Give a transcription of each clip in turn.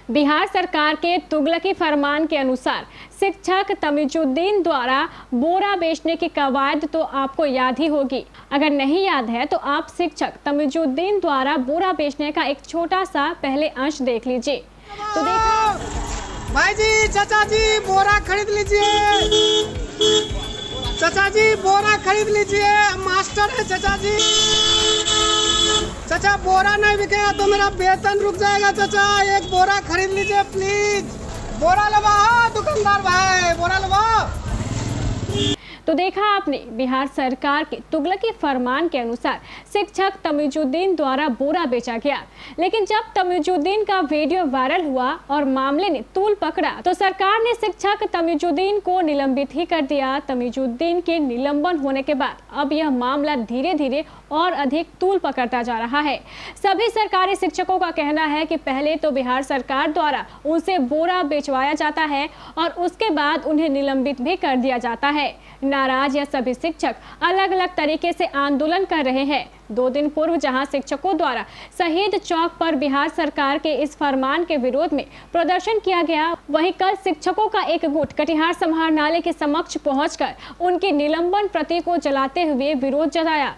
बिहार सरकार के तुगलकी फरमान के अनुसार शिक्षक तमीजुद्दीन द्वारा बोरा बेचने की कवायद तो आपको याद ही होगी। अगर नहीं याद है तो आप शिक्षक तमीजुद्दीन द्वारा बोरा बेचने का एक छोटा सा पहले अंश देख लीजिए। तो देखा भाई जी, चाचा जी बोरा खरीद लीजिए। चाचा जी बोरा खरीद लीजिए, मास्टर है चाचा जी। चाचा बोरा नहीं बिकेगा तो मेरा वेतन रुक जाएगा। चाचा एक बोरा खरीद लीजिए प्लीज। बोरा लवा दुकानदार भाई, बोरा लवा। तो देखा आपने, बिहार सरकार के तुगलकी फरमान के अनुसार शिक्षक तमीजुद्दीन द्वारा बोरा बेचा गया। लेकिन जब तमीजुद्दीन का वीडियो वायरल हुआ और मामले ने तूल पकड़ा तो सरकार ने शिक्षक तमीजुद्दीन को निलंबित ही कर दिया। तमीजुद्दीन के निलंबन होने के बाद अब यह मामला धीरे धीरे और अधिक तूल पकड़ता जा रहा है। सभी सरकारी शिक्षकों का कहना है कि पहले तो बिहार सरकार द्वारा उनसे बोरा बेचवाया जाता है और उसके बाद उन्हें निलंबित भी कर दिया जाता है। नाराज यह सभी शिक्षक अलग अलग तरीके से आंदोलन कर रहे हैं। 2 दिन पूर्व जहां शिक्षकों द्वारा शहीद चौक पर बिहार सरकार के इस फरमान के विरोध में प्रदर्शन किया गया, वहीं कल शिक्षकों का एक गुट कटिहार समाहरणालय के समक्ष पहुंचकर उनके निलंबन प्रति को जलाते हुए विरोध जताया।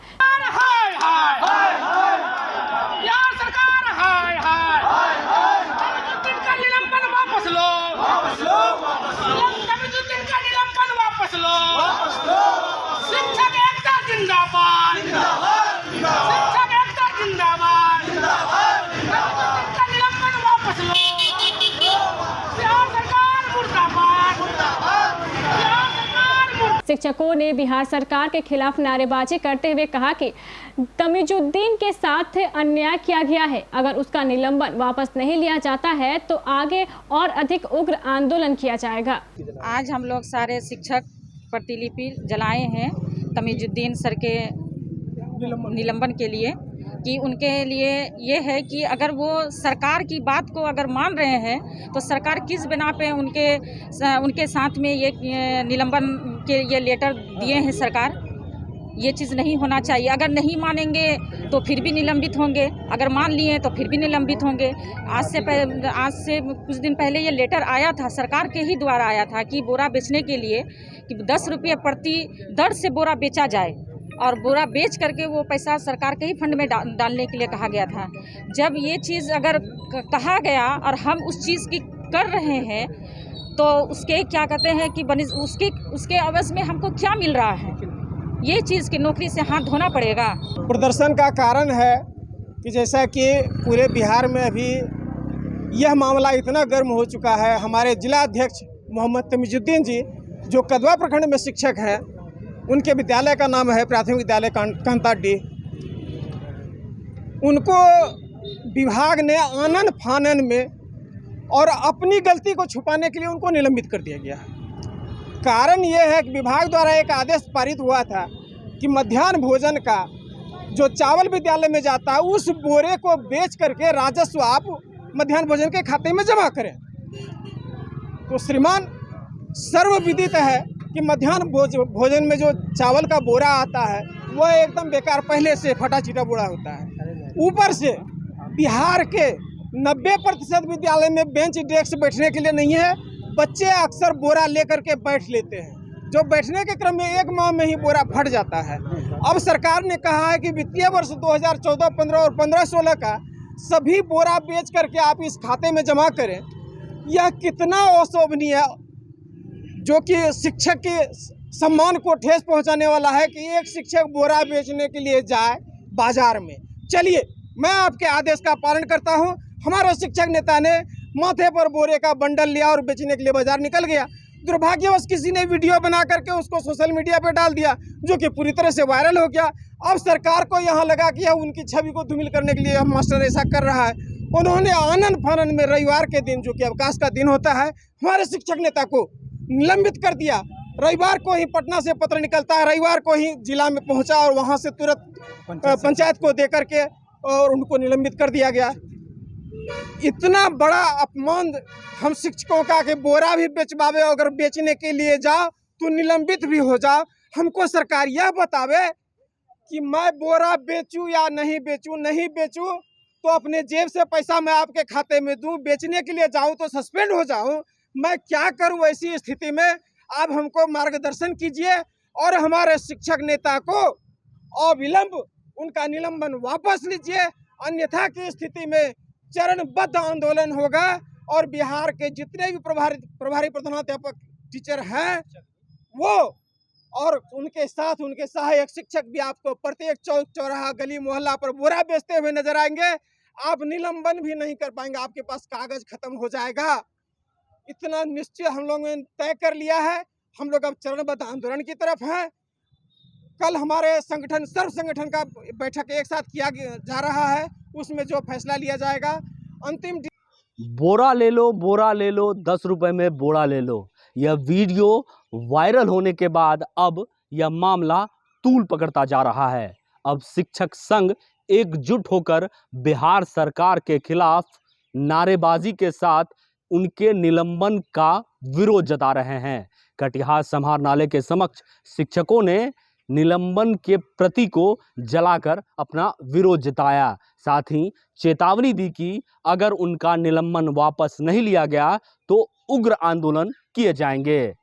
शिक्षक एकता जिंदाबाद, शिक्षक एकता जिंदाबाद, शिक्षक निलंबन वापस लो, बिहार सरकार मुर्दाबाद, बिहार सरकार। शिक्षकों ने बिहार सरकार के खिलाफ नारेबाजी करते हुए कहा कि तमीजुद्दीन के साथ अन्याय किया गया है। अगर उसका निलंबन वापस नहीं लिया जाता है तो आगे और अधिक उग्र आंदोलन किया जाएगा। आज हम लोग सारे शिक्षक प्रतिलिपि जलाए हैं तमीजुद्दीन सर के निलंबन के लिए, कि उनके लिए ये है कि अगर वो सरकार की बात को अगर मान रहे हैं तो सरकार किस बिना पे उनके साथ में ये निलंबन के ये लेटर दिए हैं। सरकार ये चीज़ नहीं होना चाहिए। अगर नहीं मानेंगे तो फिर भी निलंबित होंगे, अगर मान लिए तो फिर भी निलंबित होंगे। आज से कुछ दिन पहले ये लेटर आया था, सरकार के ही द्वारा आया था कि बोरा बेचने के लिए कि 10 रुपये प्रति दर से बोरा बेचा जाए और बोरा बेच करके वो पैसा सरकार के ही फंड में डालने के लिए कहा गया था। जब ये चीज़ अगर कहा गया और हम उस चीज़ की कर रहे हैं तो उसके क्या कहते हैं कि उसके अवज़ में हमको क्या मिल रहा है? ये चीज़ की नौकरी से हाथ धोना पड़ेगा। प्रदर्शन का कारण है कि जैसा कि पूरे बिहार में अभी यह मामला इतना गर्म हो चुका है। हमारे जिला अध्यक्ष मोहम्मद तमीजुद्दीन जी जो कदवा प्रखंड में शिक्षक हैं, उनके विद्यालय का नाम है प्राथमिक विद्यालय कांताडी, उनको विभाग ने आनन फानन में और अपनी गलती को छुपाने के लिए उनको निलंबित कर दिया गया है। कारण यह है कि विभाग द्वारा एक आदेश पारित हुआ था कि मध्याह्न भोजन का जो चावल विद्यालय में जाता है उस बोरे को बेच करके राजस्व आप मध्याह्न भोजन के खाते में जमा करें। तो श्रीमान सर्वविदित है कि मध्याह्न भोजन में जो चावल का बोरा आता है वह एकदम बेकार, पहले से फटा चिटा बोरा होता है। ऊपर से बिहार के 90% विद्यालय में बेंच डेस्क बैठने के लिए नहीं है। बच्चे अक्सर बोरा लेकर के बैठ लेते हैं, जो बैठने के क्रम में 1 माह में ही बोरा फट जाता है। अब सरकार ने कहा है कि वित्तीय वर्ष 2014-15 और 15-16 का सभी बोरा बेच करके आप इस खाते में जमा करें। यह कितना अशोभनीय है, जो कि शिक्षक के सम्मान को ठेस पहुंचाने वाला है कि एक शिक्षक बोरा बेचने के लिए जाए बाजार में। चलिए, मैं आपके आदेश का पालन करता हूं। हमारे शिक्षक नेता ने माथे पर बोरे का बंडल लिया और बेचने के लिए बाजार निकल गया। दुर्भाग्यवश किसी ने वीडियो बना करके उसको सोशल मीडिया पे डाल दिया, जो कि पूरी तरह से वायरल हो गया। अब सरकार को यहाँ लगा कि उनकी छवि को धूमिल करने के लिए मास्टर ऐसा कर रहा है। उन्होंने आनन फानन में रविवार के दिन, जो कि अवकाश का दिन होता है, हमारे शिक्षक नेता को निलंबित कर दिया। रविवार को ही पटना से पत्र निकलता है, रविवार को ही जिला में पहुंचा और वहां से तुरंत पंचायत को दे करके और उनको निलंबित कर दिया गया। इतना बड़ा अपमान हम शिक्षकों का कि बोरा भी बेचवावे, अगर बेचने के लिए जाओ तो निलंबित भी हो जाओ। हमको सरकार यह बतावे कि मैं बोरा बेचूं या नहीं बेचूं। नहीं बेचूं तो अपने जेब से पैसा मैं आपके खाते में दूं, बेचने के लिए जाऊं तो सस्पेंड हो जाऊं, मैं क्या करूं ऐसी स्थिति में? आप हमको मार्गदर्शन कीजिए और हमारे शिक्षक नेता को अविलंब उनका निलंबन वापस लीजिए, अन्यथा की स्थिति में चरणबद्ध आंदोलन होगा और बिहार के जितने भी प्रभारी प्रधानाध्यापक टीचर हैं वो और उनके साथ उनके सहायक शिक्षक भी आपको प्रत्येक चौक चौराहा गली मोहल्ला पर बोरा बेचते हुए नजर आएंगे। आप निलंबन भी नहीं कर पाएंगे, आपके पास कागज खत्म हो जाएगा। इतना निश्चय हम लोगों ने तय कर लिया है। हम लोग अब चरणबद्ध आंदोलन की तरफ हैं। कल हमारे संगठन सर्व संगठन का बैठक एक साथ किया जा रहा है, उसमें जो फैसला लिया जाएगा अंतिम। बोरा ले लो 10 रुपए में बोरा ले लो। यह वीडियो वायरल होने के बाद अब यह मामला तूल पकड़ता जा रहा है। अब शिक्षक संघ एकजुट होकर बिहार सरकार के खिलाफ नारेबाजी के साथ उनके निलंबन का विरोध जता रहे हैं। कटिहार समाहरणालय के समक्ष शिक्षकों ने निलंबन के प्रति को जलाकर अपना विरोध जताया, साथ ही चेतावनी दी कि अगर उनका निलंबन वापस नहीं लिया गया तो उग्र आंदोलन किए जाएंगे।